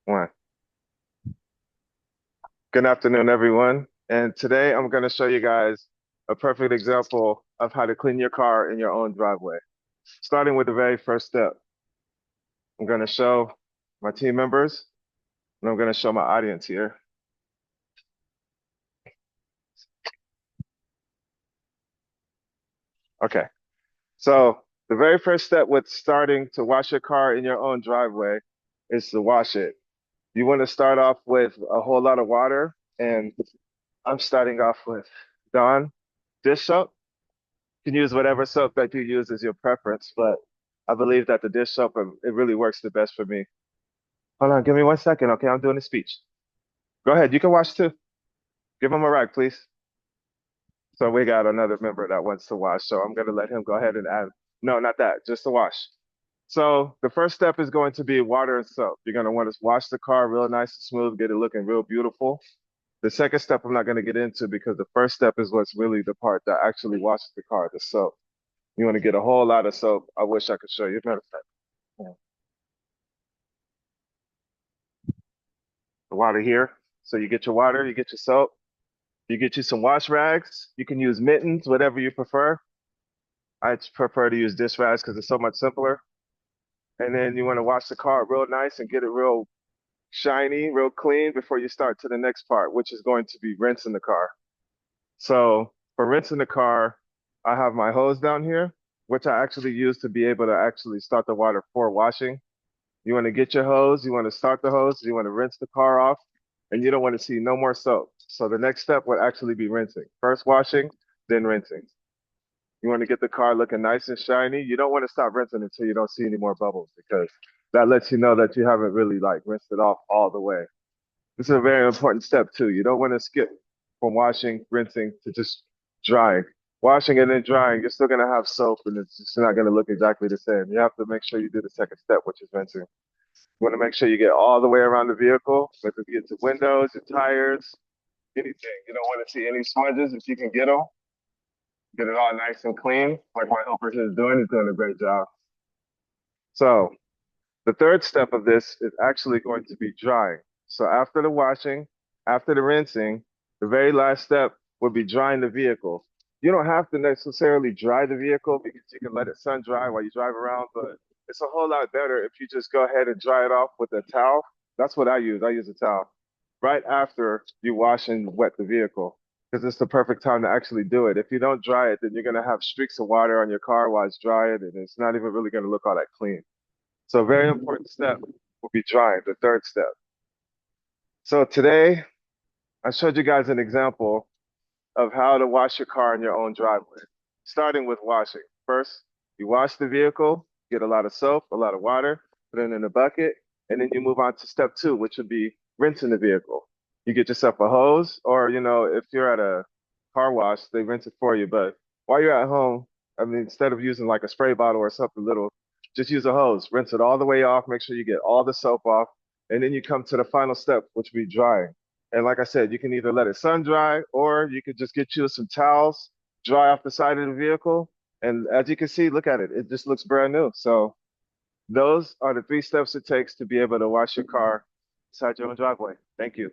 One. Good afternoon, everyone. And today I'm going to show you guys a perfect example of how to clean your car in your own driveway. Starting with the very first step, I'm going to show my team members and I'm going to show my audience here. Okay, so the very first step with starting to wash your car in your own driveway is to wash it. You want to start off with a whole lot of water, and I'm starting off with Dawn dish soap. You can use whatever soap that you use as your preference, but I believe that the dish soap, it really works the best for me. Hold on, give me 1 second, okay? I'm doing a speech. Go ahead, you can wash too. Give him a rag, please. So we got another member that wants to wash, so I'm gonna let him go ahead and add. No, not that, just to wash. So the first step is going to be water and soap. You're gonna want to wash the car real nice and smooth, get it looking real beautiful. The second step I'm not gonna get into because the first step is what's really the part that actually washes the car, the soap. You want to get a whole lot of soap. I wish I could show you. Matter of fact, yeah, the water here. So you get your water, you get your soap, you get you some wash rags. You can use mittens, whatever you prefer. I prefer to use dish rags because it's so much simpler. And then you want to wash the car real nice and get it real shiny, real clean before you start to the next part, which is going to be rinsing the car. So for rinsing the car, I have my hose down here, which I actually use to be able to actually start the water for washing. You want to get your hose, you want to start the hose, you want to rinse the car off, and you don't want to see no more soap. So the next step would actually be rinsing. First washing, then rinsing. You want to get the car looking nice and shiny. You don't want to stop rinsing until you don't see any more bubbles because that lets you know that you haven't really like rinsed it off all the way. This is a very important step too. You don't want to skip from washing, rinsing to just drying. Washing and then drying, you're still gonna have soap and it's just not gonna look exactly the same. You have to make sure you do the second step, which is rinsing. You want to make sure you get all the way around the vehicle, whether it gets the windows, the tires, anything. You don't want to see any smudges if you can get them. Get it all nice and clean, like my helper here is doing. He's doing a great job. So the third step of this is actually going to be drying. So after the washing, after the rinsing, the very last step would be drying the vehicle. You don't have to necessarily dry the vehicle because you can let it sun dry while you drive around, but it's a whole lot better if you just go ahead and dry it off with a towel. That's what I use. I use a towel right after you wash and wet the vehicle because it's the perfect time to actually do it. If you don't dry it, then you're going to have streaks of water on your car while it's drying, and it's not even really going to look all that clean. So a very important step will be drying, the third step. So today I showed you guys an example of how to wash your car in your own driveway, starting with washing. First, you wash the vehicle, get a lot of soap, a lot of water, put it in a bucket, and then you move on to step two, which would be rinsing the vehicle. You get yourself a hose, or if you're at a car wash, they rinse it for you. But while you're at home, I mean, instead of using like a spray bottle or something little, just use a hose. Rinse it all the way off. Make sure you get all the soap off, and then you come to the final step, which would be drying. And like I said, you can either let it sun dry or you could just get you some towels, dry off the side of the vehicle. And as you can see, look at it. It just looks brand new. So those are the three steps it takes to be able to wash your car inside your own driveway. Thank you.